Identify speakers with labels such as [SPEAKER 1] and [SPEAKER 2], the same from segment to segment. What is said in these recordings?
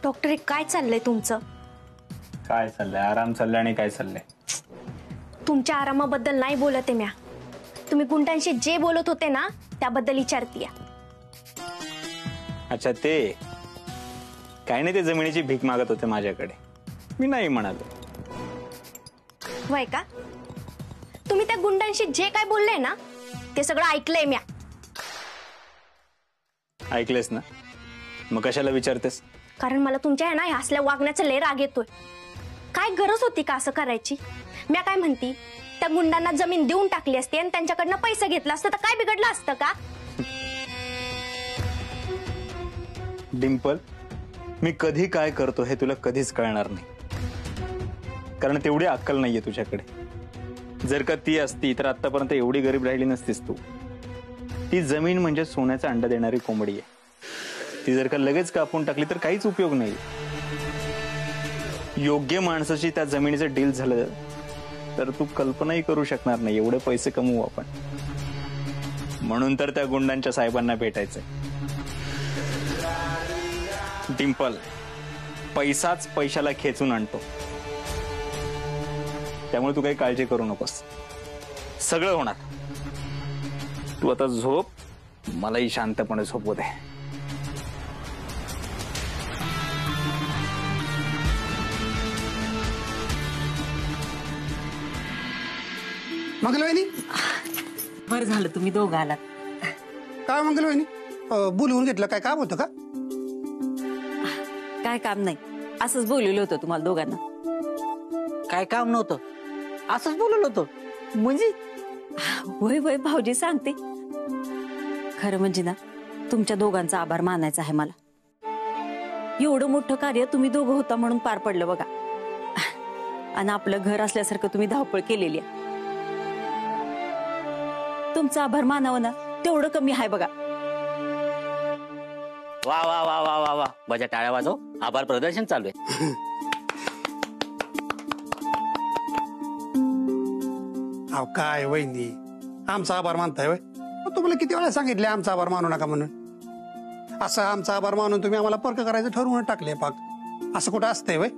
[SPEAKER 1] Doctor काय चाललंय तुमचं?
[SPEAKER 2] काय चाललंय? आराम चाललाय आणि काय चाललंय?
[SPEAKER 1] तुमच्या आरामाबद्दल नाही बोलत आहे म्या. तुम्ही गुंडांशी जे बोलत होते ना त्याबद्दल विचारतीये.
[SPEAKER 2] अच्छा, ते काय नाही, ते जमिनीची भीक मागत होते माझ्याकडे. मी नाही म्हणालो.
[SPEAKER 1] वय का? तुम्ही त्या गुंडांशी जे काय बोलले ना ते सगळं ऐकलंय म्या.
[SPEAKER 2] ऐकलेस ना? मग कशाला विचारतेस?
[SPEAKER 1] कारण मला तुमच्या ना असल्या वागण्याचा लय राग येतोय. काय गरज होती का असं करायची? म्या काय म्हणती, त्या गुंडांना जमीन देऊन टाकली असती आणि त्यांच्याकडनं पैसे घेतला असतं तर काय बिघडलं असतं का?
[SPEAKER 2] डिंपल, मी कधी काय करतो हे तुला कधीच कळणार नाही, कारण तेवढी अक्कल नाहीये तुझ्याकडे. जर का ती असती तर आतापर्यंत एवढी गरीब राहिली नसतीस तू. ती जमीन म्हणजे सोन्याचा अंडा देणारी कोंबडी आहे. ती जर का लगेच कापून टाकली तर काहीच उपयोग नाही. योग्य माणसाची त्या जमिनीचं डील झालं तर तू कल्पनाही करू शकणार नाही एवढे पैसे कमवू आपण. म्हणून तर त्या गुंडांच्या साहेबांना भेटायचंय. डिंपल, पैसाच पैशाला खेचून आणतो, त्यामुळे तू काही काळजी करू नकोस. सगळं होणार. तू आता झोप, मलाही शांतपणे झोपू दे.
[SPEAKER 3] मंगलवाहिनी,
[SPEAKER 4] बरं झालं तुम्ही दोघं आलात.
[SPEAKER 3] काय मंगलवाहिनी, बोलवून घेतलं? काय काम होतं का?
[SPEAKER 4] काय काम नाही, असंच बोलवलं होतं तुम्हाला दोघांना.
[SPEAKER 5] काय काम नव्हतं, असंच बोलवलं होतं म्हणजे?
[SPEAKER 4] वय वय भाऊजी सांगते. खरं म्हणजे ना, तुमच्या दोघांचा आभार मानायचा आहे मला. एवढं मोठं कार्य तुम्ही दोघं होता म्हणून पार पडलं बघा. आणि आपलं घर असल्यासारखं तुम्ही धावपळ केलेली आहे. तुमचा आभार मानावं ना तेवढं कमी आहे बघा.
[SPEAKER 5] वा वा वा वा वा वा, माझ्या टाळ्या वाजव. आभार प्रदर्शन चालू आहे.
[SPEAKER 3] अहो काय वहिनी, आमचा आभार मानताय वय? तुम्हाला किती वेळा सांगितले आमचा आभार मानू नका म्हणून. असं आमचा आभार मानून तुम्ही आम्हाला पर्क करायचं ठरवून टाकले पाक. असं कुठं असतंय वय?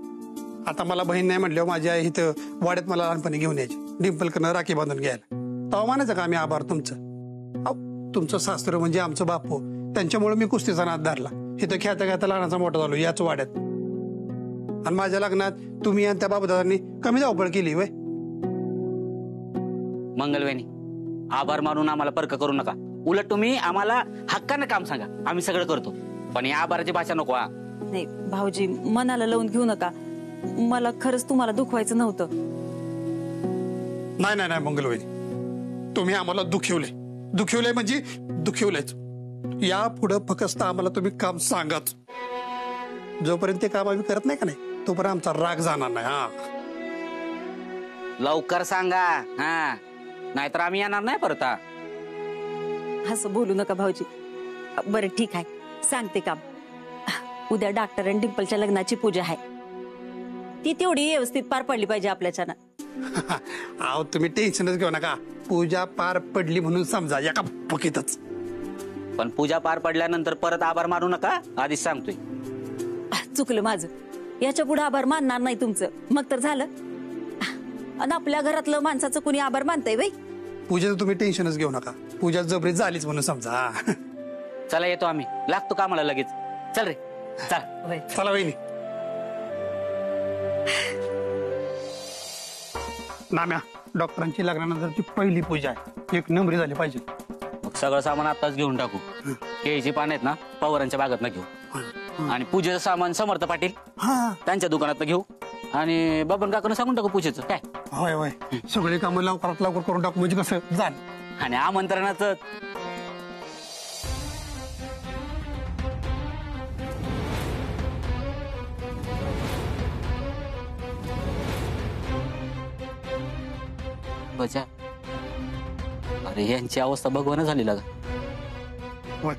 [SPEAKER 3] आता मला बहीण नाही म्हटल्यावर माझी आई इथं वाड्यात मला लहानपणी घेऊन यायची, डिंपलकडनं राखी बांधून घ्यायला. तेव्हा मानायचं का आम्ही आभार तुमचं? अहो, तुमचं सासर म्हणजे आमचं बापू, त्यांच्यामुळे मी कुस्तीचा नाद धरला. इथं खेळता खेळता लहानाचा मोठा झालो याच वाड्यात. आणि माझ्या लग्नात तुम्ही आणि त्या बाबूदादांनी कमी धावपळ केली वय?
[SPEAKER 5] मंगलवेणी, आभार मानून आम्हाला पर्क करू नका. उलट तुम्ही आम्हाला हक्कानं काम सांगा, आम्ही सगळं करतो. पण या आभाराची भाषा नको.
[SPEAKER 4] नाही भाऊजी, मनाला लावून घेऊ नका. मला खरंच तुम्हाला दुखवायचं नव्हतं.
[SPEAKER 3] नाही नाही नाही मंगलवहिनी, तुम्ही आम्हाला दुखवलंय म्हणजे दुखवलंयच. या पुढे फक्त आम्हाला तुम्ही काम सांगाच. जोपर्यंत ते काम आम्ही करत नाही का नाही तोपर्यंत आमचा राग जाणार नाही. हा,
[SPEAKER 5] लवकर सांगा. हा, नाहीतर आम्ही येणार नाही परत.
[SPEAKER 4] असं बोलू नका भाऊजी. बरं ठीक आहे, सांगते काम. उद्या डॉक्टर आणि डिंपलच्या लग्नाची पूजा आहे. ती तेवढी व्यवस्थित पार पडली पाहिजे आपल्याच्यानं.
[SPEAKER 3] अहो तुम्ही टेन्शनच घेऊ नका. पूजा पार पडली म्हणून समजा एका पकीतच.
[SPEAKER 5] पण पूजा पार पडल्यानंतर परत आभार मानू नका, आधीच सांगतोय.
[SPEAKER 4] चुकलं माझं. याच्या पुढे आभार मानणार नाही तुमचं. मग तर झालं. आणि आपल्या घरातलं माणसाचं कुणी आभार मानतंय बाई?
[SPEAKER 3] पूजेचं तुम्ही टेन्शनच घेऊ नका. पूजा जबरीत झालीच म्हणून समजा.
[SPEAKER 5] चला येतो आम्ही, लागतो कामाला लगेच. चल रे, चल.
[SPEAKER 3] चला वहिनी. नाम्या, डॉक्टरांची लग्नानंतरची पहिली पूजा आहे, एक नंबरी झाली पाहिजे.
[SPEAKER 5] मग सगळं सामान आताच घेऊन टाकू. केळीची पान आहेत ना पवारांच्या बागात घेऊ. आणि पूजेचं सामान समर्थ पाटील त्यांच्या दुकानात घेऊ. आणि बबन काकांना सांगून टाकू पूजेचं काय.
[SPEAKER 3] होय होय, सगळे कामं लवकरात लवकर करून टाकू म्हणजे कसं झालं.
[SPEAKER 5] आणि आमंत्रणाचं बजा. अरे यांची अवस्था भगवान झाली लागा.
[SPEAKER 3] होय,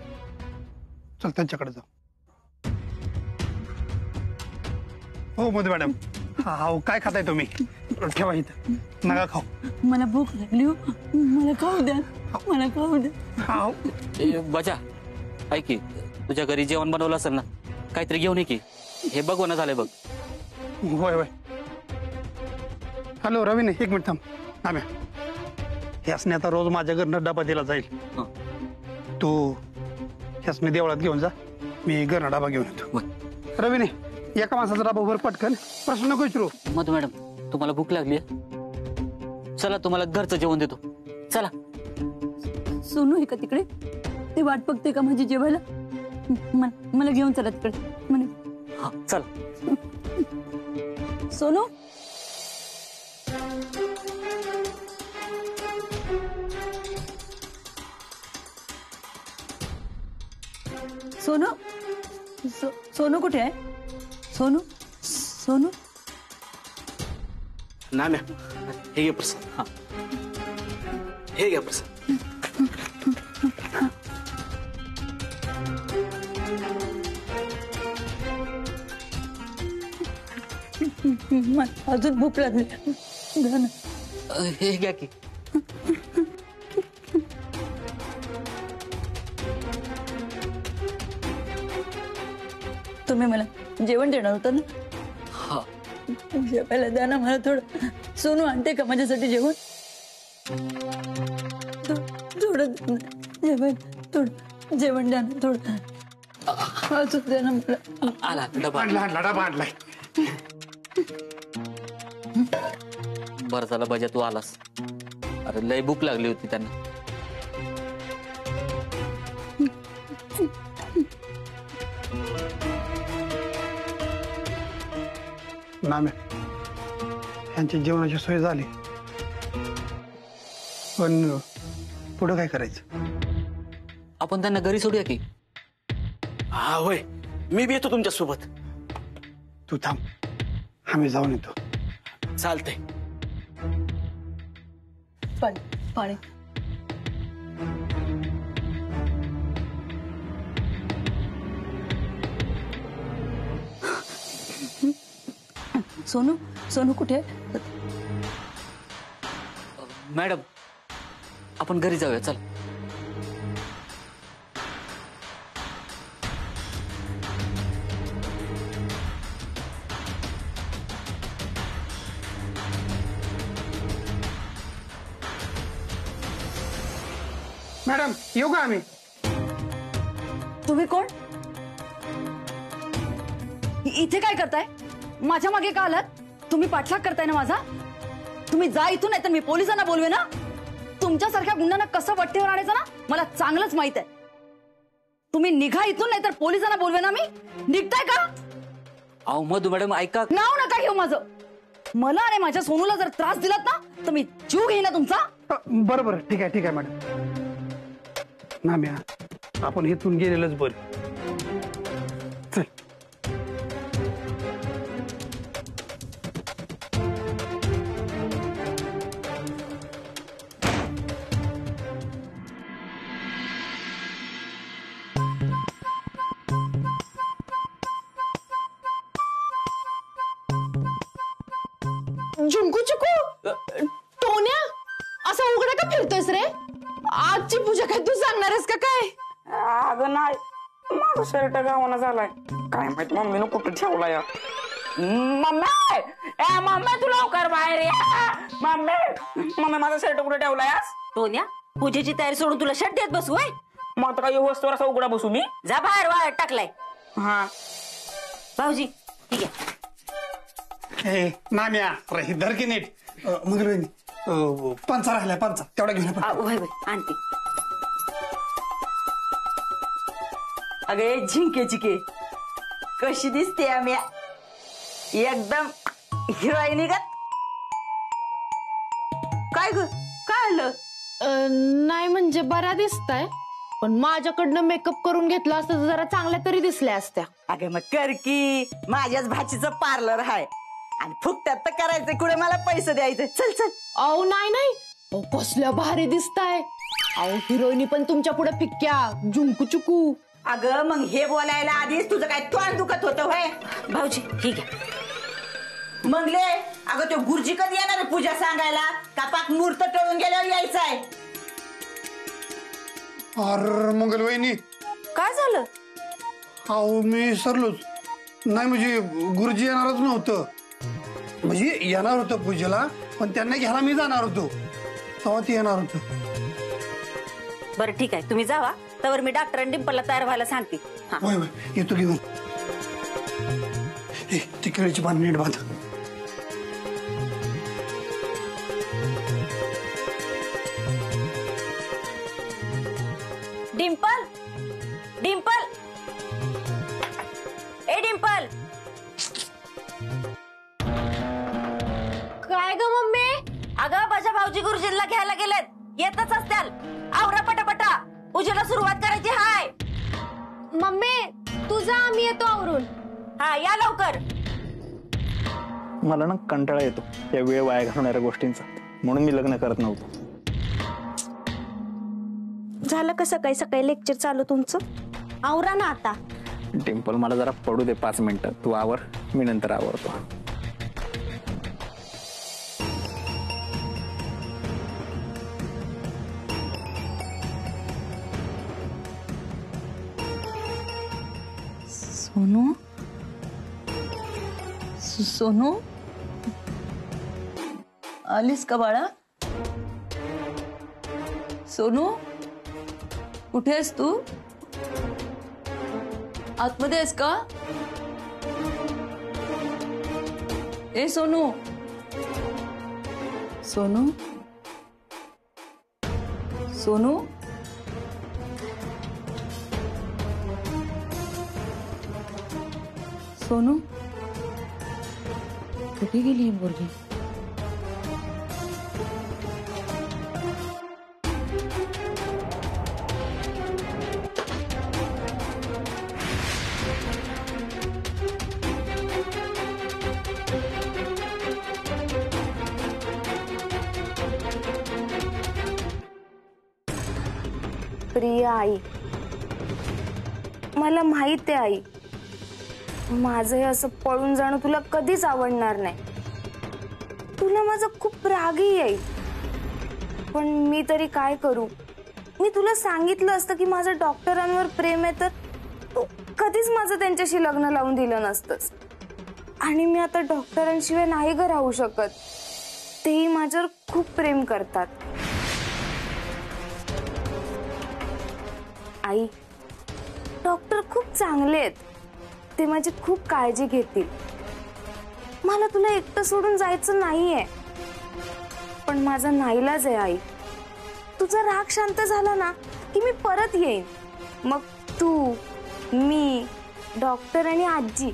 [SPEAKER 3] चल त्यांच्याकडे जाऊ. हो मोदी मॅडम. हा, काय खाताय तुम्ही? ठेवा इथं, नका खाऊ.
[SPEAKER 4] मला भूक लागली, मला खाऊ द्या, मला खाऊ द्या.
[SPEAKER 5] बजा, ऐक की, तुझ्या घरी जेवण बनवलं असेल ना, काहीतरी घेऊन ये की. हे बघवणं झालंय बघ.
[SPEAKER 3] होय होय. हॅलो रवीने, एक मिनिट थांब. आम्ही ह्यासने आता रोज माझ्या घरनं डबा दिला जाईल.
[SPEAKER 5] हं.
[SPEAKER 3] तू ह्यासने देवळात घेऊन जा, मी घरनं डबा घेऊन येतो. रवीने, एका माणसाचा डबा भर पटकन, प्रश्न नको विचारू.
[SPEAKER 5] मधू मॅडम, तुम्हाला भूक लागली? चला तुम्हाला घरचं जेवण देतो. चला.
[SPEAKER 4] सोनू आहे का तिकडे? ते वाट बघते का माझी जेवायला? मला घेऊन चला तिकडे म्हणे.
[SPEAKER 5] हा चला.
[SPEAKER 4] सोनू, सोनू, सोनू कुठे आहे? सोनू, सोनू.
[SPEAKER 6] ना मॅम, हे घे प्रसाद. हा, हे घ्या प्रसाद.
[SPEAKER 4] अजून भूक लागली.
[SPEAKER 5] हे घ्या की.
[SPEAKER 4] तुम्ही मला जेवण देणार होतं ना?
[SPEAKER 5] हा.
[SPEAKER 4] जेवायला द्या ना मला थोडं. सोनू आणते का माझ्यासाठी जेवण? थोडं जेवण, थोडं जेवण द्या ना थोडं. अजून द्या ना मला.
[SPEAKER 5] आला डबा.
[SPEAKER 3] आणला डबा आणलाय.
[SPEAKER 5] बरं झालं बजा तू आलास. अरे लय भूक लागली होती त्यांना.
[SPEAKER 3] नाम्या, यांची जेवणाची सोय झाली, पण पुढं काय करायचं?
[SPEAKER 5] आपण त्यांना घरी सोडूया की.
[SPEAKER 6] हा होय, मी बी येतो तुमच्या सोबत.
[SPEAKER 3] तू थांब, आम्ही जाऊन येतो.
[SPEAKER 6] चालतंय.
[SPEAKER 4] पाणी पाणी. सोनू, सोनू कुठे?
[SPEAKER 5] मॅडम, आपण घरी जाऊया. चल.
[SPEAKER 3] मॅडम, येऊ का आम्ही?
[SPEAKER 4] तुम्ही कोण? इथे काय करताय? माझ्या मागे का आलात? तुम्ही पाठलाग करताय ना माझा? तुम्ही जा इथून, नाही तर मी पोलिसांना बोलवे ना. तुमच्यासारख्या गुंडांना कसं वट्टेवर आणायचं ना मला चांगलंच माहित आहे. तुम्ही निघा इथून, नाही तर पोलिसांना बोलवे ना मी. निघताय का?
[SPEAKER 5] अहो मधू मॅडम ऐका.
[SPEAKER 4] नाव नका घेऊ माझं. मला आणि माझ्या सोनूला जर त्रास दिलात ना तर मी जीव घेईन ना तुमचा.
[SPEAKER 3] बरं बरं, ठीक आहे ठीक आहे मॅडम. नाम्या, आपण इथून गेलेलंच बरं. चल.
[SPEAKER 7] झुंकू चुकू, टोन्या असं उघडं का फिरतोयस रे? आजची पूजा काय तू सांगणारस का काय?
[SPEAKER 8] अगं नाही, माझा शर्ट गावाना झालाय. काय माहित मम्मीनं कुठं ठेवलाय. मम्मी, ए मम्मी तू लवकर बाहेर या. मम्मी, मम्मी माझा शर्ट कुठे ठेवलाय?
[SPEAKER 4] टोन्या, पूजेची तयारी सोडून तुला शर्ट देत बसू?
[SPEAKER 8] मग आता काही वस्तूवर असा उघडा बसू मी?
[SPEAKER 4] जा बाहेर, वाळत टाकलाय.
[SPEAKER 8] हा
[SPEAKER 4] भाऊजी ठीक आहे.
[SPEAKER 3] हे नाम्या, ही धर की नीट. मग पंचा राहिलाय, पंचा तेवढा घेऊन ये.
[SPEAKER 4] होय होय आणते.
[SPEAKER 8] अगे झिंके चिके कशी दिसते आम्ही, एकदम हिरोईन का? काय ग, काय आलं?
[SPEAKER 7] नाही म्हणजे बरा दिसताय, पण माझ्याकडनं मेकअप करून घेतला असता तर जरा चांगल्या तरी दिसल्या असत्या.
[SPEAKER 8] अगे मग कर की, माझ्याच भाचीचं पार्लर आहे आणि फुकटात तर करायचं, कुठे मला पैसे द्यायचे. चल चल.
[SPEAKER 7] अहो नाही नाही, अहो कसल्या भारी दिसताय. अहो हिरोईनी पण तुमच्या पुढे फिक्क्या, झुंकू चुकू.
[SPEAKER 8] अगं मग हे बोलायला आधीच तुझं काय तोंड दुखत होतं होय?
[SPEAKER 4] भाऊजी ठीक आहे.
[SPEAKER 8] मंगले, अगं तो गुरुजी कधी येणार आहे पूजा सांगायला? का पाक मुहूर्त टळून गेल्यावर यायचंय?
[SPEAKER 3] अरे मंगलवहिनी,
[SPEAKER 4] काय झालं?
[SPEAKER 3] अहो मी सरलोच. नाही म्हणजे गुरुजी येणारच नव्हतं. म्हणजे येणार होतं पूजेला, पण त्यांना घ्यायला मी जाणार होतो, तेव्हा ती येणार होतं.
[SPEAKER 4] बरं ठीक आहे, तुम्ही जावा, तर मी डॉक्टर आणि डिंपलला तयार व्हायला सांगते. हा.
[SPEAKER 3] होय होय, येतो घेऊन. ती केळीची पान नीट बांध.
[SPEAKER 4] डिंपल, डिंपल, ए डिंपल.
[SPEAKER 1] काय ग मम्मी?
[SPEAKER 4] अगं माझ्या भाऊजी गुरुजींना घ्यायला गेलेत, येतच असत्याल. आवरा पटापटा, पूजेला सुरुवात करायची हाय.
[SPEAKER 1] मम्मी तुझा आम्ही येतो आवरून.
[SPEAKER 4] हा या लवकर.
[SPEAKER 2] मला ना कंटाळा येतो या वेळ वाया घालवणाऱ्या गोष्टींचा, म्हणून मी लग्न करत नव्हतो.
[SPEAKER 1] झालं का सकाळी सकाळी लेक्चर चालू तुमचं? आवरा ना आता.
[SPEAKER 2] डिंपल मला जरा पडू दे 5 मिनिटं, तू आवर, मी नंतर आवरतो.
[SPEAKER 4] सोनू, सोनू आलीस का बाळा? सोनू कुठे आहेस तू? आतमध्ये आहेस का? ए सोनू, सोनू, सोनू, सोनू कुठे गेली ही मुलगी?
[SPEAKER 9] प्रिया आई, मला माहित आहे आई, माझं हे असं पळून जाणं तुला कधीच आवडणार नाही. तुला माझा खूप रागही येईल, पण मी तरी काय करू? मी तुला सांगितलं असतं की माझं डॉक्टरांवर प्रेम आहे, तर तू कधीच माझं त्यांच्याशी लग्न लावून दिलं नसतंस. आणि मी आता डॉक्टरांशिवाय नाही ग राहू शकत. तेही माझ्यावर खूप प्रेम करतात. आई, डॉक्टर खूप चांगले आहेत, ते माझी खूप काळजी घेतील. मला तुला एकटं सोडून जायचं नाहीये, पण माझा नाईलाज आहे आई. तुझा राग शांत झाला ना की मी परत येईन. मग तू, मी, डॉक्टर आणि आजी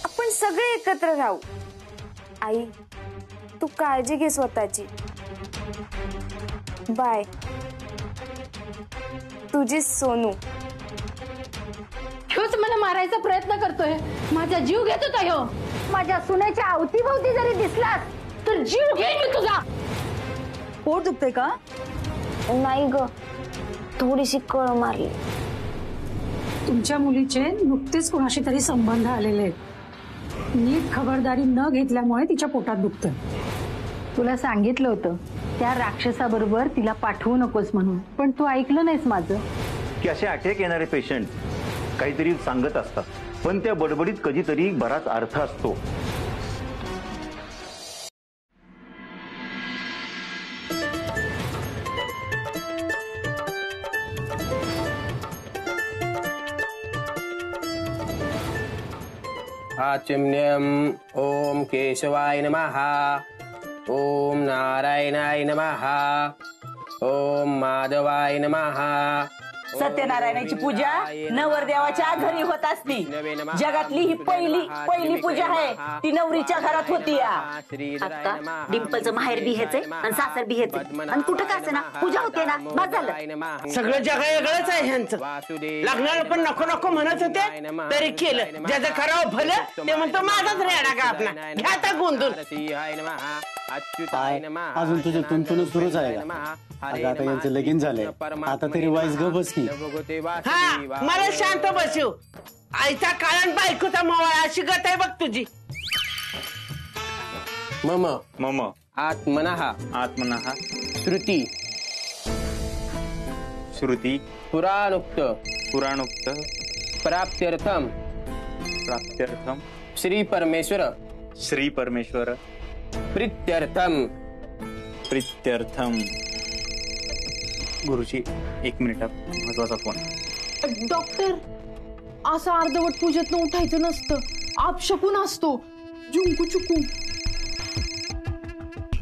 [SPEAKER 9] आपण सगळे एकत्र राहू. आई, तू काळजी घे स्वतःची. बाय. तुझी सोनू.
[SPEAKER 7] ह्योच मला मारायचा प्रयत्न करतोय, माझा जीव घेत होता ह्यो.
[SPEAKER 1] माझ्या सुनेच्या अवतीभोवती जरी दिसलास
[SPEAKER 7] तर जीव घेईन मी तुझा.
[SPEAKER 4] पोट दुखतंय का?
[SPEAKER 9] नाही ग, थोडीशी कळ मारली.
[SPEAKER 10] तुमच्या मुलीचे नुकतेच कोणाशी तरी संबंध आलेले आहेत. नीट खबरदारी न घेतल्यामुळे तिच्या पोटात दुखतं.
[SPEAKER 7] तुला सांगितलं होतं त्या राक्षसाबरोबर तिला पाठवू नकोस म्हणून, पण तू ऐकलं नाहीस माझं.
[SPEAKER 11] की असे अटॅक येणारे पेशंट काहीतरी सांगत असतात, पण त्या बडबडीत कधीतरी बराच अर्थ असतो.
[SPEAKER 12] आचम्यम ओम केशवाय नमः, ओम नारायणाय नमः, ओम माधवाय नमः.
[SPEAKER 13] सत्यनारायणाची पूजा नवरदेवाच्या घरी होत असती. जगातली ही पहिली पूजा आहे, ती नवरीच्या घरात होती.
[SPEAKER 4] आता डिंपलचं माहेर बी हेच आहे आणि सासर बी हेच आहे, आणि कुठं का ना पूजा होते ना, बस झालं.
[SPEAKER 13] सगळं जग वेगळंच आहे ह्यांचं. लग्नाला पण नको नको म्हणत होते, तरी केलं. ज्याचं करावं भलं ते म्हणतो माझाच रेडा का आपला, घ्या आता गोंधून.
[SPEAKER 14] अजून तुझे तुंतुन सुरूच आहे का? आता यांचं लगीन झालंय, आता तरी वाईस ग बस की.
[SPEAKER 13] हा, मला शांत बसू. आईचा काळण बायकोचा मवाळा अशी गत आहे बघ तुझी.
[SPEAKER 12] मम
[SPEAKER 2] मम
[SPEAKER 12] आत्मनः
[SPEAKER 2] आत्मनः
[SPEAKER 12] श्रुती
[SPEAKER 2] श्रुती
[SPEAKER 12] पुराणोक्त
[SPEAKER 2] पुराणोक्त
[SPEAKER 12] प्राप्त्यर्थम
[SPEAKER 2] प्राप्त्यर्थम
[SPEAKER 12] श्री परमेश्वर
[SPEAKER 2] श्री परमेश्वर
[SPEAKER 12] प्रीत्यर्थम
[SPEAKER 2] प्रीत्यर्थम. गुरुजी 1 मिनिट, महत्वाचा फोन.
[SPEAKER 7] डॉक्टर, असं अर्धवट पूजेतनं उठायचं नसतं. आपशकून असतो. जुंकू चुकू.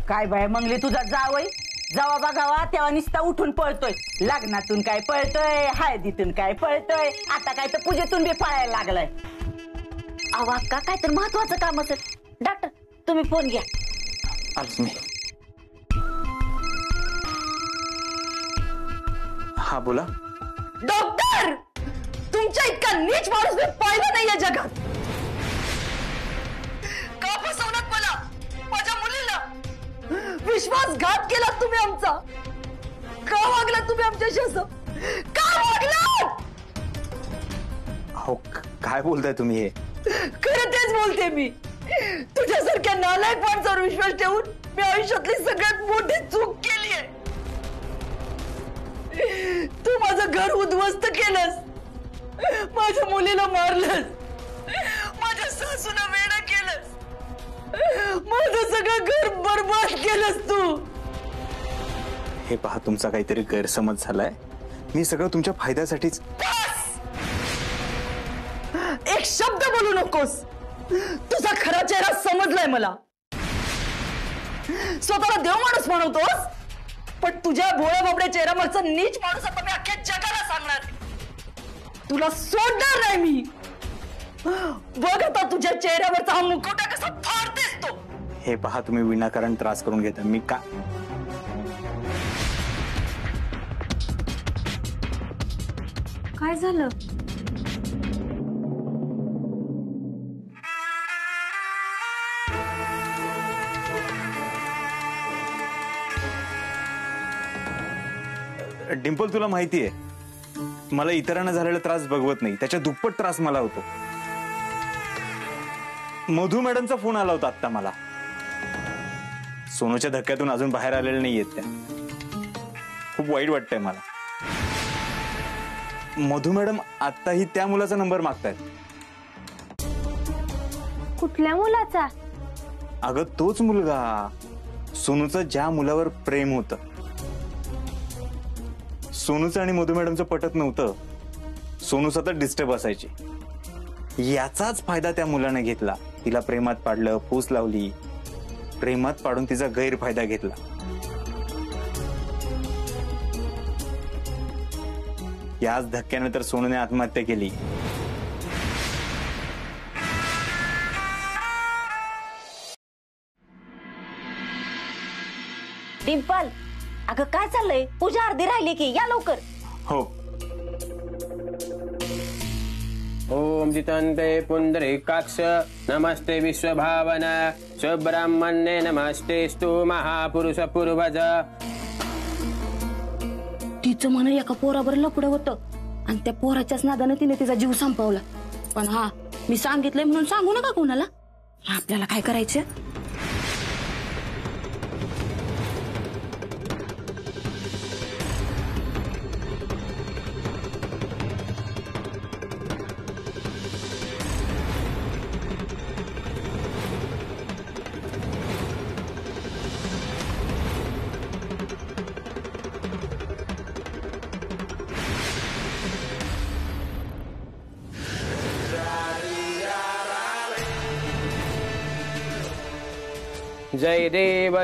[SPEAKER 15] काय बाय मंगली तुझा जावई जावा बघावा तेव्हा निस्ता उठून पळतोय. लग्नातून काय पळतोय, हळदीतून काय पळतोय, आता काय तर पूजेतून बी पळायला लागलाय. अहो अक्का काय तर महत्वाचं काम असेल. डॉक्टर तुम्ही फोन घ्या.
[SPEAKER 2] आलोच मी. हा बोला.
[SPEAKER 15] डॉक्टर, तुमच्या इतका नीच माणूस मी पाहिला नाही या जगात. का फसवणार मला, माझ्या मुलीला? विश्वासघात केला तुम्ही आमचा. का वागला तुम्ही आमच्याशी असं? का वागला?
[SPEAKER 2] हो काय बोलताय तुम्ही हे?
[SPEAKER 15] खरं तेच बोलते मी. तुझ्यासारख्या नालायक माणसावर विश्वास ठेवून मी आयुष्यातली सगळ्यात मोठी चूक केली आहे. तू माझं घर उद्ध्वस्त केलंस, माझ्या मुलीला मारलंस, माझ्या सासूला वेडा केलंस, माझं सगळं घर बर्बाद केलंस तू.
[SPEAKER 2] हे पहा, तुमचा काहीतरी गैरसमज झालाय. मी सगळं तुमच्या फायद्यासाठीच.
[SPEAKER 15] एक शब्द बोलू नकोस. तुझा खरा चेहरा समजलाय मला. स्वतःला देव माणूस म्हणवतोस, पण तुझ्या भोळ्या बाबड्या चेहऱ्यावरचा नीच माणूस आता मी अख्ख्या जगाला सांगणार. तुला सोडणार नाही मी. बघ आता तुझ्या चेहऱ्यावरचा हा मुखवटा कसा फाडतेस तो.
[SPEAKER 2] हे पहा, तुम्ही विनाकारण त्रास करून घेता. मी का
[SPEAKER 1] काय झालं?
[SPEAKER 2] डिंपल, तुला माहितीये मला इतरांना झालेला त्रास बघवत नाही. त्याच्या दुप्पट त्रास मला होतो. मधू मॅडमचा फोन आला होता आता मला. सोनूच्या धक्क्यातून अजून बाहेर आलेल्या नाहीयेत त्या. खूप वाईट वाटतंय मला. मधू मॅडम आताही त्या मुलाचा नंबर मागतायत.
[SPEAKER 1] कुठल्या मुलाचा?
[SPEAKER 2] अगं तोच मुलगा, सोनूचं ज्या मुलावर प्रेम होतं. सोनूचं आणि मधू मॅडमचं पटत नव्हतं. सोनू सतत डिस्टर्ब असायची. याचाच फायदा त्या मुलाने घेतला. तिला प्रेमात पाडलं, फूस लावली. प्रेमात पाडून तिचा गैरफायदा घेतला. याच धक्क्याने तर सोनूने आत्महत्या केली.
[SPEAKER 15] डिंपल, अगं काय चाललंय? पूजा अर्धी राहिली की, या लवकर.
[SPEAKER 2] हो.
[SPEAKER 12] ओम जितंते पुंडरीकाक्ष नमस्ते विश्वभावन सुब्रह्मण्ये नमस्तेस्तु महापुरुष पूर्वज.
[SPEAKER 7] तिचं मन एका पोरावर लपड होतं आणि त्या पोराच्याच नादाने तिने तिचा जीव संपवला. पण हा, मी सांगितलंय म्हणून सांगू नका कोणाला. आपल्याला काय करायचं?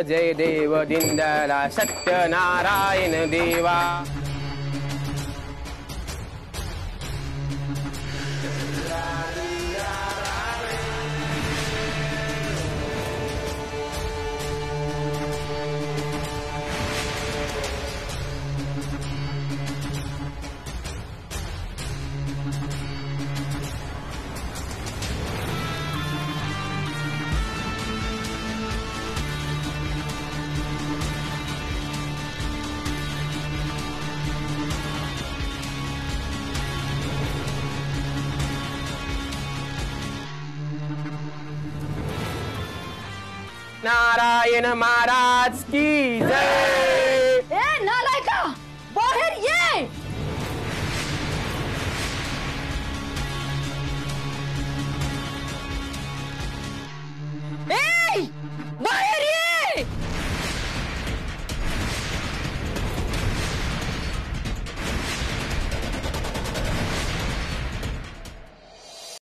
[SPEAKER 12] जय देव दिंडला सत्यनारायण देवा. नारायण महाराज की जय.